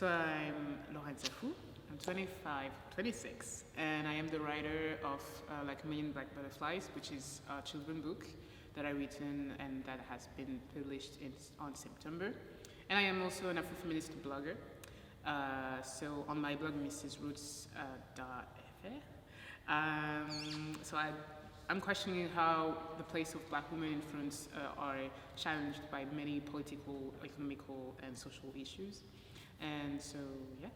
So I'm Nsafou. I'm 25, 26, and I am the writer of Like a Million Black Butterflies, which is a children's book that I've written and that has been published on September. And I am also an Afro-Feminist blogger. So on my blog, mrsroots.fr. I'm questioning how the place of black women in France are challenged by many political, economical, and social issues. And so, yeah.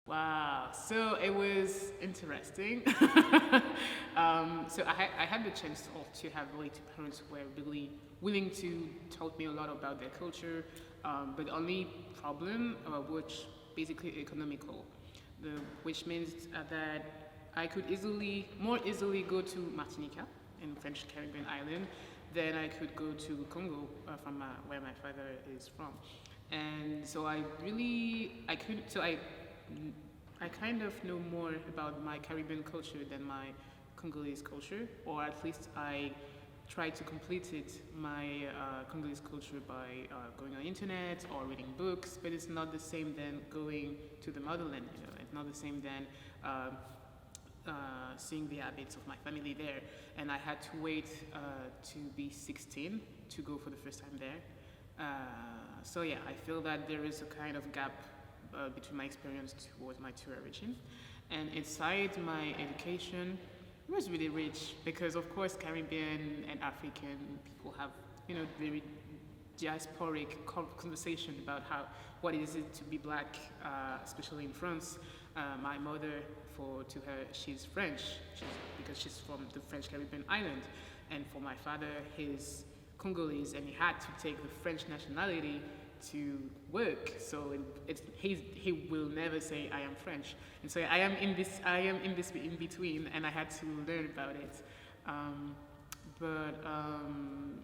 Wow, so it was interesting. So I had the chance to have really two parents who were really willing to taught me a lot about their culture, but the only problem, which basically economical, which means that I could more easily go to Martinique in French Caribbean island than I could go to Congo from where my father is from. And so I kind of know more about my Caribbean culture than my Congolese culture, or at least I try to complete my Congolese culture by going on the internet or reading books, but it's not the same than going to the motherland, It's not the same than seeing the habits of my family there. And I had to wait to be 16 to go for the first time there. So yeah, I feel that there is a kind of gap between my experience towards my true origin. And inside my education, it was really rich because, of course, Caribbean and African people have, very diasporic conversation about what is it to be black, especially in France. My mother, to her, she's French, because she's from the French Caribbean island, and for my father, he's Congolese, and he had to take the French nationality to work. So he will never say I am French, and so I am in this in between, and I had to learn about it. But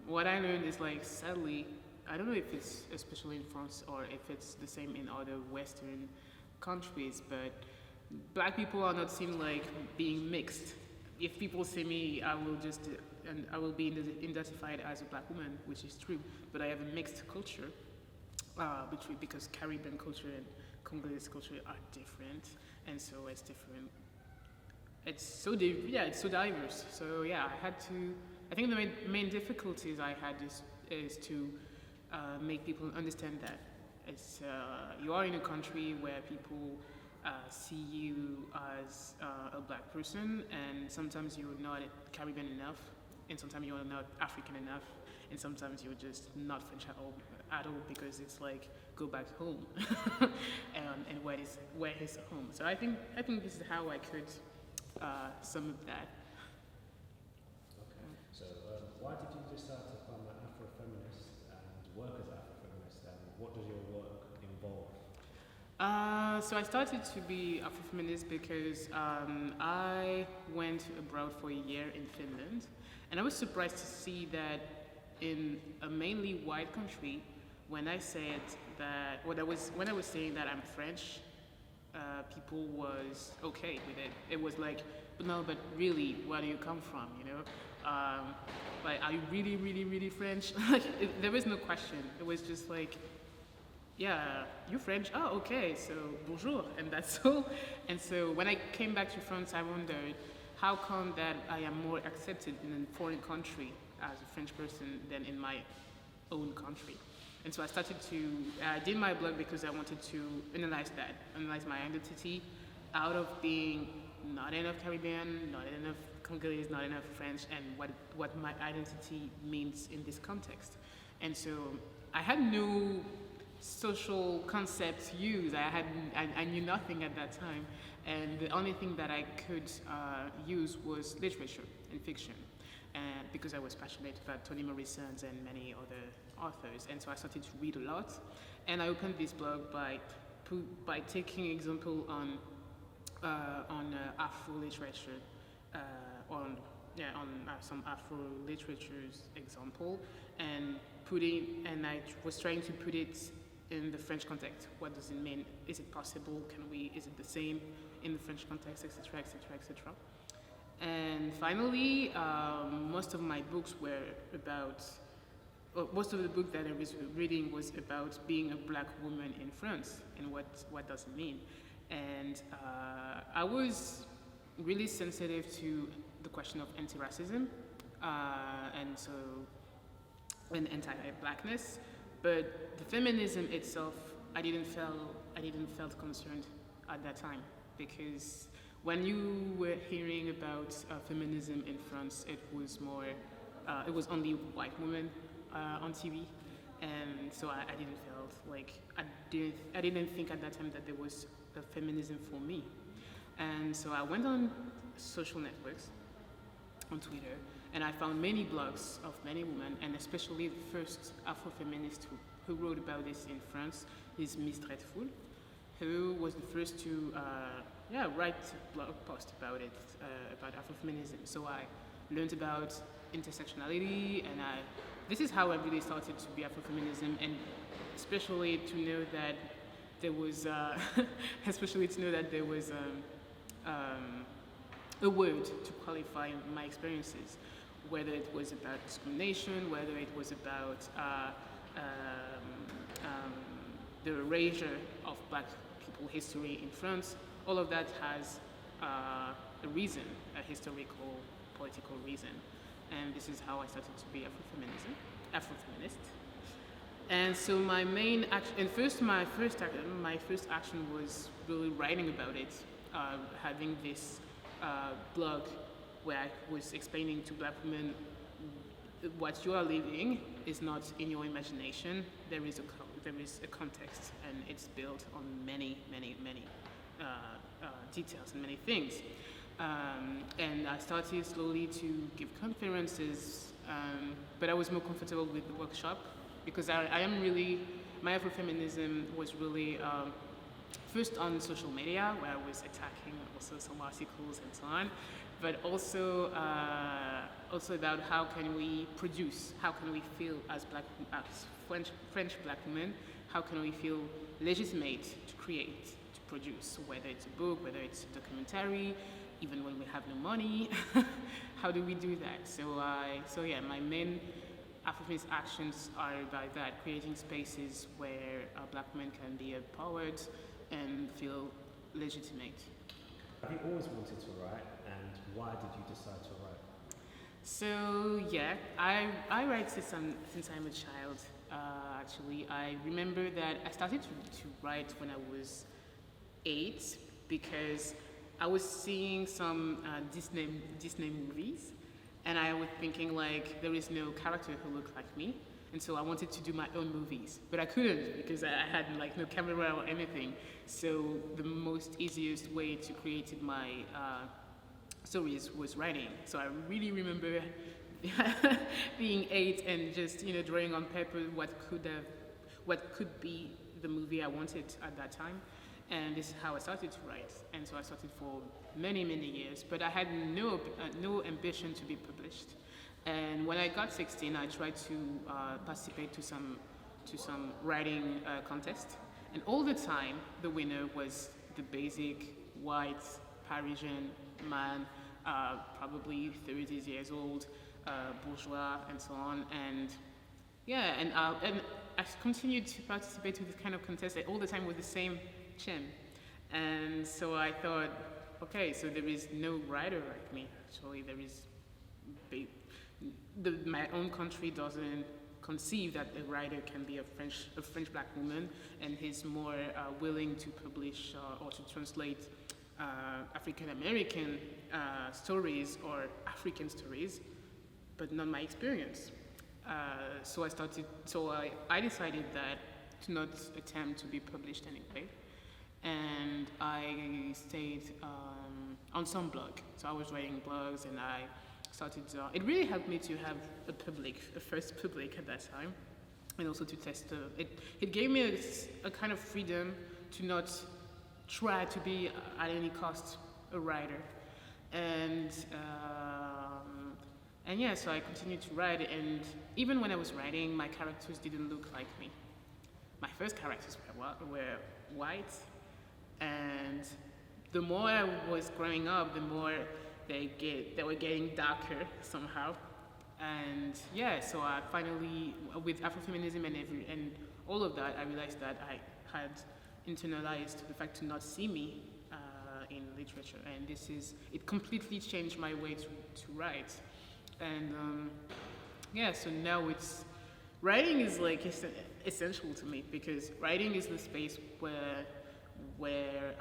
what I learned is sadly, I don't know if it's especially in France or if it's the same in other Western countries, but black people are not seen like being mixed. If people see me, I will be identified as a black woman, which is true, but I have a mixed culture. Because Caribbean culture and Congolese culture are different, and so it's different. It's so diverse. So yeah, I think the main difficulties I had is to make people understand that you are in a country where people see you as a black person, and sometimes you're not Caribbean enough, and sometimes you're not African enough, and sometimes you're just not French at all, because it's go back home, and where is home. So I think this is how I could sum up that. Okay. So why did you decide to become an Afro-feminist and work as an Afro-feminist, and what does your work involve? So I started to be Afro-feminist because I went abroad for a year in Finland, and I was surprised to see that in a mainly white country, when I was saying that I'm French, people was okay with it. It was but no, but really, where do you come from? Are you really, really, really French? There was no question. It was just yeah, you French? Oh, okay, so bonjour, and that's all. And so when I came back to France, I wondered, how come that I am more accepted in a foreign country as a French person than in my own country? And so I did my blog because I wanted to analyze my identity out of being not enough Caribbean, not enough Congolese, not enough French, and what my identity means in this context. And so I had no social concepts used. I knew nothing at that time, and the only thing that I could use was literature and fiction, and because I was passionate about Toni, Morrison, and many other authors, and so I started to read a lot, and I opened this blog by taking example on Afro literature, on some Afro literature's example, and I was trying to put it in the French context. What does it mean? Is it possible? Is it the same in the French context, etc., etc., etc. And finally, most of my books were about, most of the book that I was reading was about being a black woman in France and what does it mean. And I was really sensitive to the question of anti-racism and anti-blackness, but the feminism itself, I didn't felt concerned at that time, because when you were hearing about feminism in France, it was more, it was only white women on TV, and so I didn't feel like I didn't think at that time that there was a feminism for me, and so I went on social networks, on Twitter, and I found many blogs of many women, and especially the first Afro-Feminist who wrote about this in France is Nsafou, who was the first to write a blog post about it, about Afro-Feminism. So I learned about intersectionality, and this is how I really started to be Afro-Feminism, and especially to know that there was, a word to qualify my experiences, whether it was about discrimination, whether it was about the erasure of black people history in France. All of that has a reason, a historical, political reason. And this is how I started to be Afro-feminist. And so my main action, and my first action was really writing about it, having this blog where I was explaining to black women what you are living is not in your imagination. There is a context, and it's built on many details and many things. And I started slowly to give conferences, but I was more comfortable with the workshop, because I am really, my Afro-feminism was really first on social media, where I was attacking also some articles and so on, but also about how can we produce, how can we feel as French black women, how can we feel legitimate to create, to produce, whether it's a book, whether it's a documentary, even when we have no money, how do we do that? So yeah, my main Afro-feminist actions are about that, creating spaces where black men can be empowered and feel legitimate. Have you always wanted to write, and why did you decide to write? So yeah, I write since I'm a child. Actually, I remember that I started to write when I was 8, because I was seeing some Disney movies, and I was thinking like there is no character who looked like me, and so I wanted to do my own movies, but I couldn't because I had like no camera or anything. So the most easiest way to create my stories was writing. So I really remember being 8 and just drawing on paper what could be the movie I wanted at that time. And this is how I started to write. And so I started for many years, but I had no ambition to be published. And when I got 16, I tried to participate to some writing contest. And all the time, the winner was the basic white Parisian man, probably 30 years old, bourgeois, and so on. And yeah, and I continued to participate to this kind of contest all the time with the same chin. And so I thought, okay, so there is no writer like me. Actually, there is. My own country doesn't conceive that a writer can be a French black woman, and he's more willing to publish or to translate African American stories or African stories, but not my experience. So I decided that to not attempt to be published anyway, and I stayed on some blog. So I was writing blogs, and I started. It really helped me to have a first public at that time, and also to test. It gave me a kind of freedom to not try to be at any cost a writer, and yeah. So I continued to write, and even when I was writing, my characters didn't look like me. My first characters were white, and the more I was growing up, the more they were getting darker somehow. And yeah, so I finally, with Afro-Feminism and all of that, I realized that I had internalized the fact to not see me in literature, and it completely changed my way to write. And yeah, so now writing is like essential to me, because writing is the space where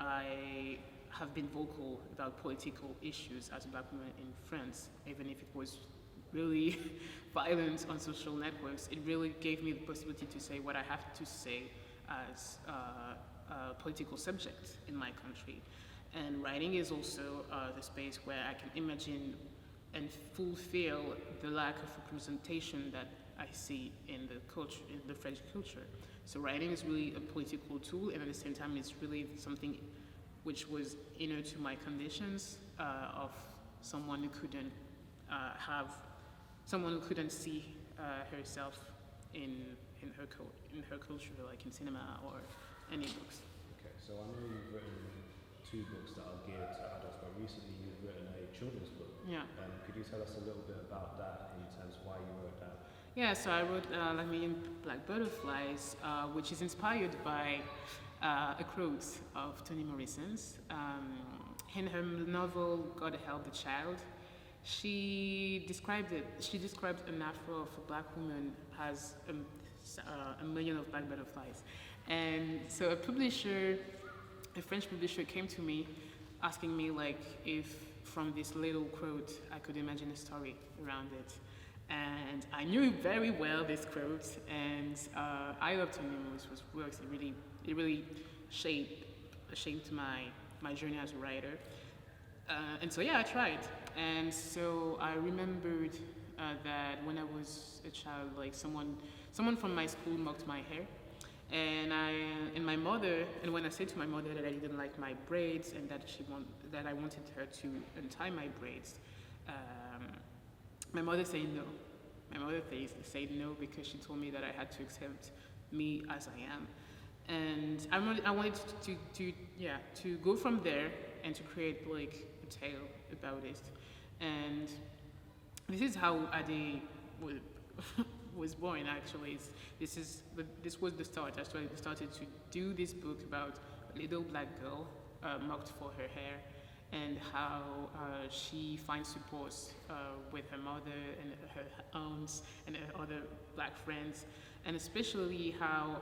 I have been vocal about political issues as a Black woman in France, even if it was really violent on social networks. It really gave me the possibility to say what I have to say as a political subject in my country. And writing is also the space where I can imagine and fulfill the lack of representation that I see in the culture, in the French culture. So writing is really a political tool, and at the same time, it's really something which was inner to my conditions of someone who couldn't see herself in her culture, like in cinema or any books. Okay, so I know you've written 2 books that are geared to adults, but recently you've written a children's book. Yeah. Could you tell us a little bit about that in terms of why you wrote that? Yeah, so I wrote Like Me in Black Butterflies, which is inspired by a quote of Toni Morrison's. In her novel God Help the Child, she described an afro of a Black woman as a million of black butterflies. And so a French publisher came to me asking me like if from this little quote I could imagine a story around it. And I knew very well this quote, and I loved Toni Morrison's works. It really shaped my journey as a writer. And so yeah, I tried. And so I remembered that when I was a child, like someone from my school mocked my hair, and when I said to my mother that I didn't like my braids and that I wanted her to untie my braids, my mother said no. My mother said no because she told me that I had to accept me as I am, and I wanted to go from there and to create like a tale about it. And this is how Ade was born. Actually, this was the start. I started to do this book about a little Black girl mocked for her hair, and how she finds support with her mother and her aunts and her other Black friends, and especially how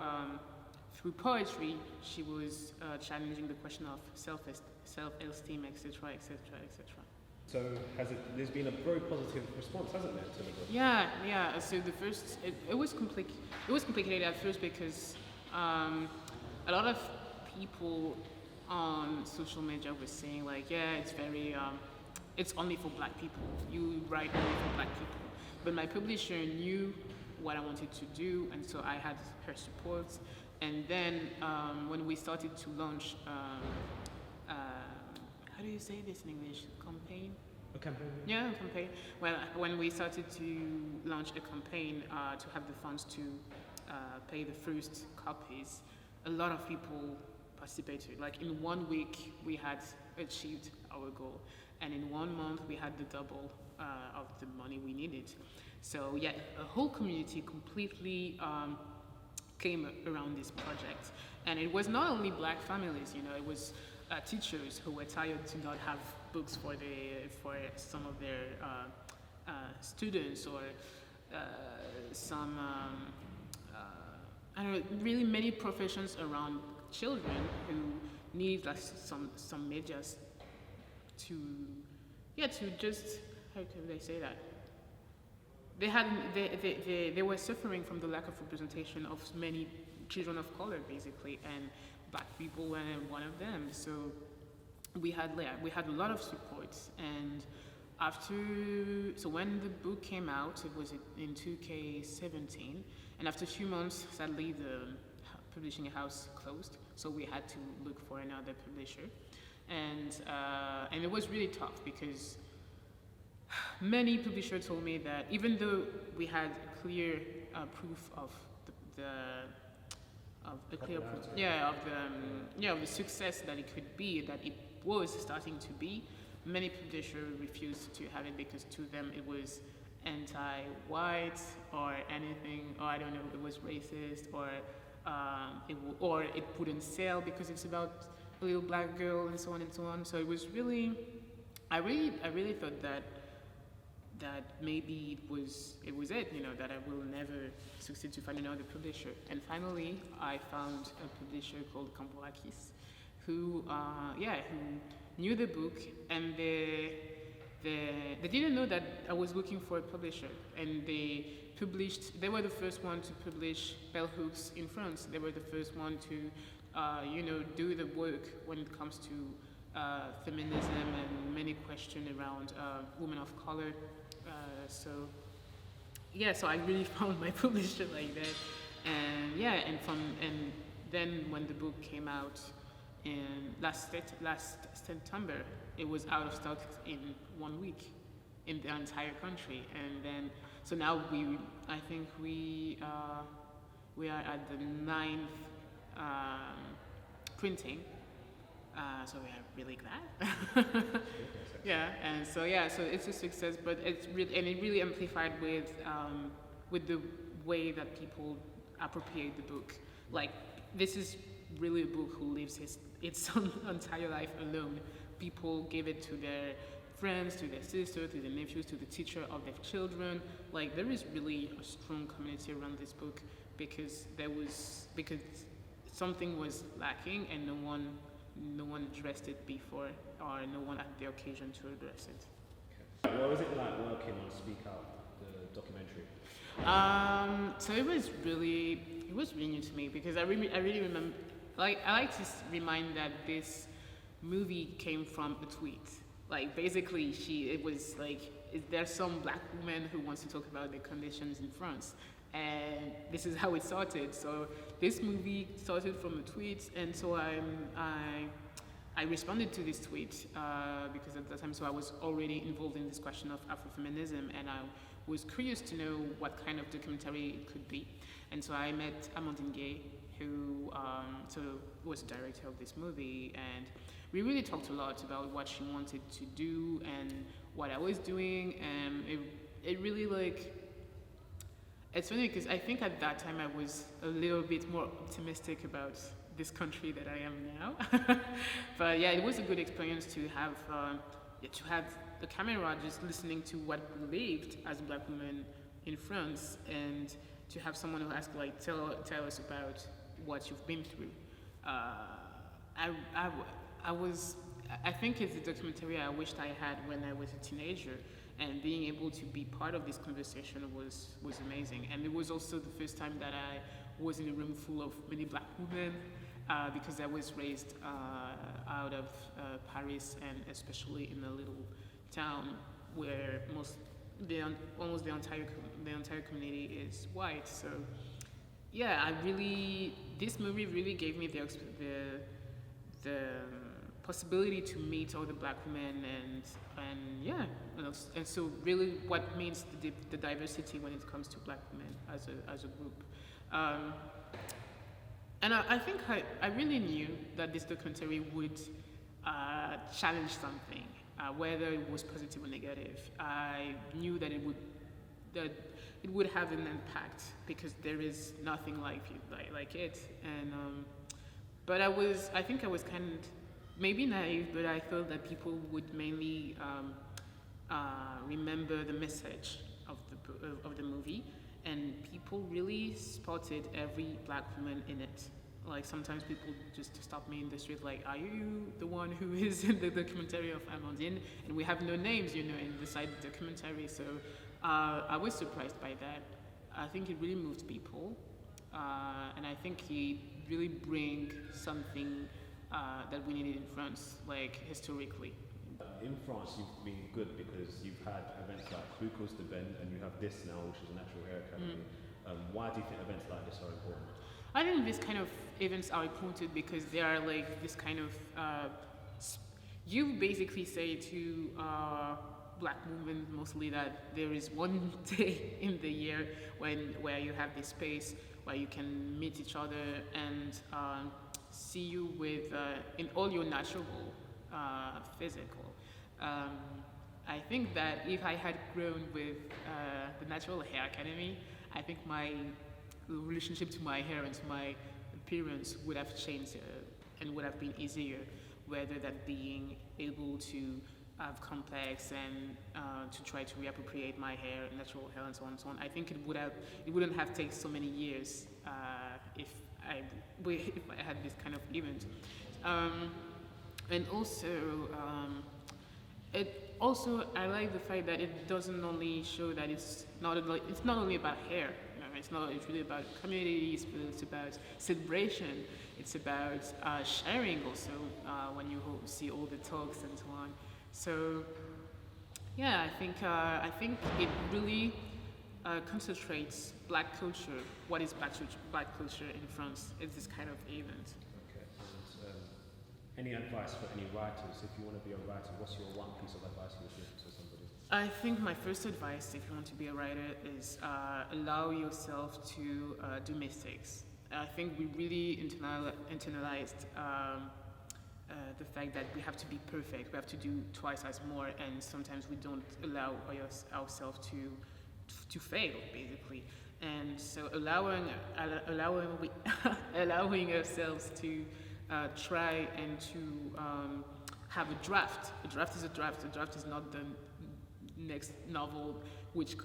through poetry she was challenging the question of self-esteem, etc., etc., etc. So there's been a very positive response, hasn't there, to the book? Yeah. So it was complicated at first because a lot of people on social media were saying like, yeah, it's very, it's only for Black people. You write only for Black people. But my publisher knew what I wanted to do, and so I had her support. And then when we started to launch, how do you say this in English? Campaign? A campaign? Yeah, a campaign. Well, when we started to launch a campaign to have the funds to pay the first copies, a lot of people participated. Like in 1 week, we had achieved our goal, and in 1 month, we had the double of the money we needed. So yeah, a whole community completely came around this project, and it was not only Black families. It was teachers who were tired to not have books for some of their students, or some I don't know, really many professions around children who need like some medias to just, how can they say that? They were suffering from the lack of representation of many children of color, basically, and Black people were one of them. So we had a lot of support, and when the book came out, it was in 2K17, and after a few months, sadly, the publishing house closed, so we had to look for another publisher, and it was really tough because many publishers told me that even though we had clear proof of the success that it could be, that it was starting to be, many publishers refused to have it because to them it was anti-white or anything, or I don't know, it was racist, or or it wouldn't sell because it's about a little black girl and so on and so on. So it was really, I really thought that maybe it was it, you know, that I will never succeed to find another publisher. And finally, I found a publisher called Comme, who knew the book, and they didn't know that I was looking for a publisher, and they were the first one to publish bell hooks in France. They were the first one to, do the work when it comes to feminism and many questions around women of color. So I really found my publisher like that, and then when the book came out in last September, it was out of stock in 1 week in the entire country, and then so now I think we are at the 9th printing. So we are really glad. So it's a success, but it really amplified with the way that people appropriate the book. Like, this is really a book who lives its entire life alone. People give it to their friends, to their sisters, to their nephews, to the teacher of their children. Like, there is really a strong community around this book because something was lacking and no one addressed it before, or no one had the occasion to address it. Okay. What was it like working on Speak Out, the documentary? So it was really new to me because I really remember. I like to remind that this movie came from a tweet. Like, basically, it was like, there's some black woman who wants to talk about the conditions in France, and this is how it started. So this movie started from a tweet, and so I responded to this tweet because at that time, so I was already involved in this question of Afro-Feminism, and I was curious to know what kind of documentary it could be. And so I met Amandine, who was the director of this movie, and we really talked a lot about what she wanted to do and what I was doing, and it really, like, it's funny because I think at that time I was a little bit more optimistic about this country that I am now. But yeah, it was a good experience to have the camera just listening to what we lived as black women in France, and to have someone who asked, like, tell us about what you've been through. I think it's a documentary I wished I had when I was a teenager, and being able to be part of this conversation was amazing. And it was also the first time that I was in a room full of many black women, because I was raised out of Paris, and especially in a little town where almost the entire community is white. So yeah, this movie really gave me the possibility to meet all the black women, and so really what means the diversity when it comes to black women as a group. And I think I really knew that this documentary would challenge something, whether it was positive or negative. I knew that it would have an impact because there is nothing like it. And but I think I was kind of maybe naive, but I thought that people would mainly remember the message of the movie, and people really spotted every black woman in it. Like, sometimes people just stop me in the street, like, are you the one who is in the documentary of Amandine? And we have no names, inside the documentary. So I was surprised by that. I think it really moved people, and I think it really bring something that we needed in France, like, historically. In France, you've been good because you've had events like Bucos de Ben, and you have this now, which is a natural hair academy. Why do you think events like this are important? I think these kind of events are important because they are like this kind of, you basically say to black women mostly that there is one day in the year where you have this space where you can meet each other and see you with in all your natural physical. Um, I think that if I had grown with the Natural Hair Academy, I think my relationship to my hair and to my appearance would have changed and would have been easier, rather than being able to have complex and to try to reappropriate my hair, natural hair, and so on and so on. I think it wouldn't have taken so many years if I had this kind of event. And also, I like the fact that it doesn't only show that it's not only about hair. It's really about communities, but it's about celebration. It's about sharing also when you see all the talks and so on. So yeah, I think it really concentrates Black culture. What is Black culture in France? It's this kind of event. Okay. And any advice for any writers? If you want to be a writer, what's your one piece of advice you would give to somebody? I think my first advice, if you want to be a writer, is allow yourself to do mistakes. I think we really internalized the fact that we have to be perfect. We have to do twice as more, and sometimes we don't allow ourselves to fail, basically. And so allowing ourselves to try and to have a draft. A draft is a draft. A draft is not the next novel, which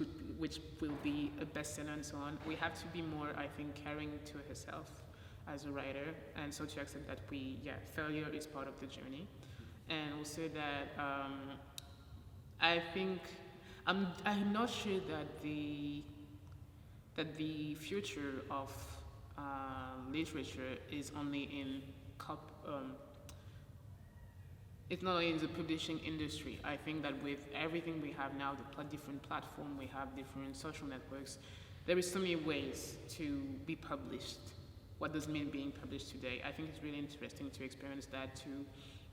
will be a bestseller and so on. We have to be more, I think, caring to herself as a writer, and so to accept that failure is part of the journey, and also that I think I'm not sure that the future of literature is only in it's not only in the publishing industry. I think that with everything we have now, the different platforms, we have different social networks, there is so many ways to be published. What does it mean being published today? I think it's really interesting to experience that, to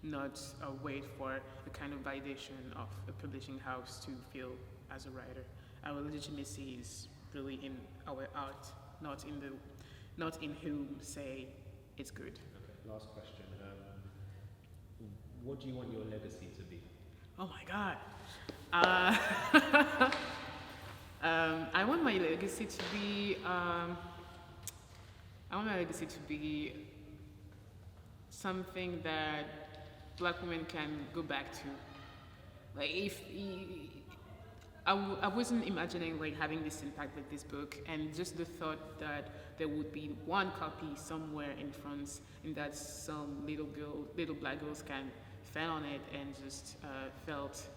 not wait for the kind of validation of a publishing house to feel as a writer. Our legitimacy is really in our art, not in who say it's good. Okay, last question. What do you want your legacy to be? Oh my God. I want my legacy to be. I want my legacy to be something that Black women can go back to. Like I wasn't imagining like having this impact with this book, and just the thought that there would be one copy somewhere in France, and that some little Black girls can fan on it and just felt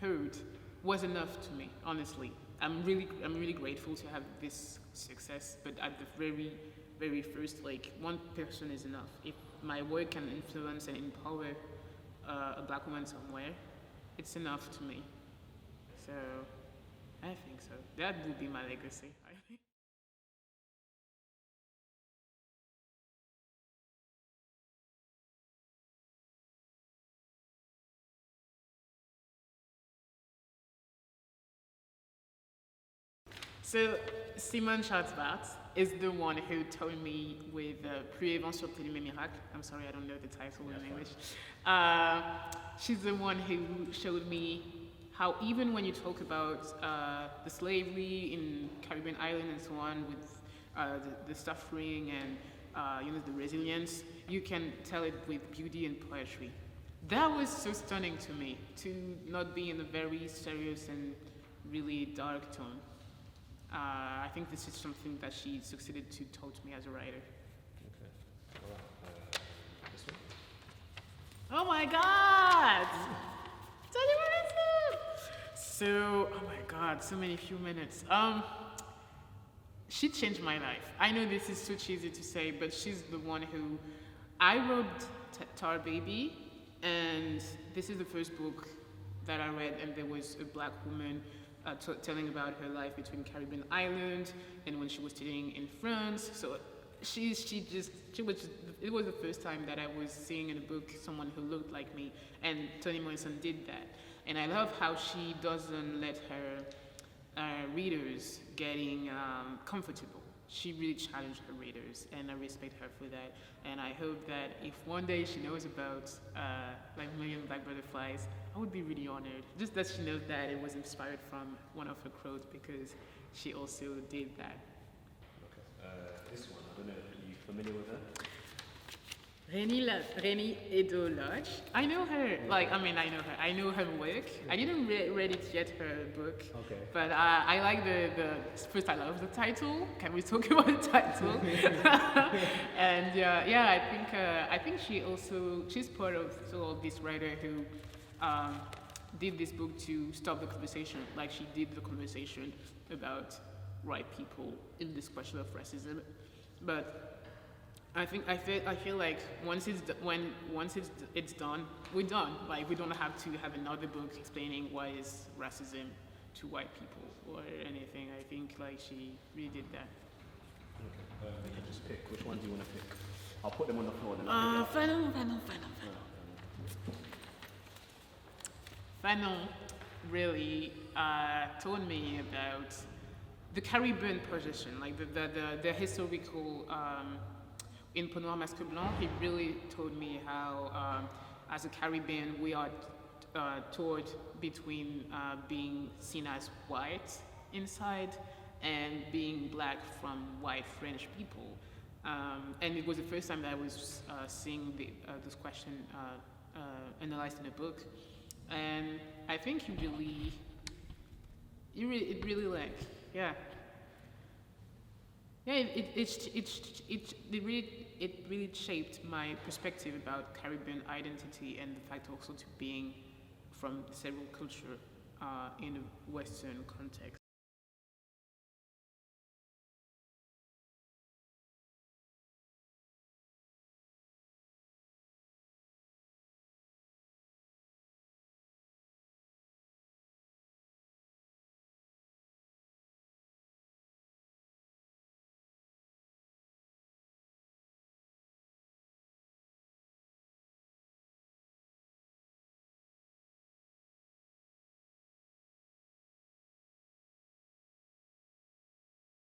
heard, was enough to me. Honestly, I'm really grateful to have this success. But at the very, very first, like, one person is enough. If my work can influence and empower a Black woman somewhere, it's enough to me. So I think so. That would be my legacy, I think. So Simone Schwarz-Bart is the one who told me with Priez-Vent sur tes miracles. I'm sorry, I don't know the title in English. She's the one who showed me how even when you talk about the slavery in Caribbean island and so on, with the suffering and the resilience, you can tell it with beauty and poetry. That was so stunning to me, to not be in a very serious and really dark tone. I think this is something that she succeeded to taught me as a writer. Okay. All right. This one? Oh my God! Toni Morrison! So, oh my God, so many few minutes. She changed my life. I know this is so cheesy to say, but she's the one who, I wrote Tar Baby, and this is the first book that I read, and there was a Black woman telling about her life between Caribbean islands and when she was studying in France. So it was the first time that I was seeing in a book someone who looked like me, and Toni Morrison did that. And I love how she doesn't let her readers getting comfortable. She really challenged her readers, and I respect her for that. And I hope that if one day she knows about like Million Black Butterflies, I would be really honored. Just that she knows that it was inspired from one of her quotes because she also did that. Okay. This one, I don't know, are you familiar with her? Reni Eddo-Lodge. I know her. Like, I mean, I know her. I know her work. I didn't read it yet, her book. Okay. But I like the first. I love the title. Can we talk about the title? And yeah, I think she's part of this writer who did this book to stop the conversation. Like she did the conversation about white people in this question of racism, but. I feel like once it's done, we're done. Like we don't have to have another book explaining why is racism to white people or anything. I think like she really did that. Okay. You can just pick. Which one do you want to pick? I'll put them on the floor. Then Fanon really told me about the Caribbean position, like the historical. In Noir Masque Blanc, he really told me how, as a Caribbean, we are taught between being seen as white inside and being black from white French people. And it was the first time that I was seeing this question analyzed in a book. And I think it really shaped my perspective about Caribbean identity and the fact also to being from several culture in a Western context.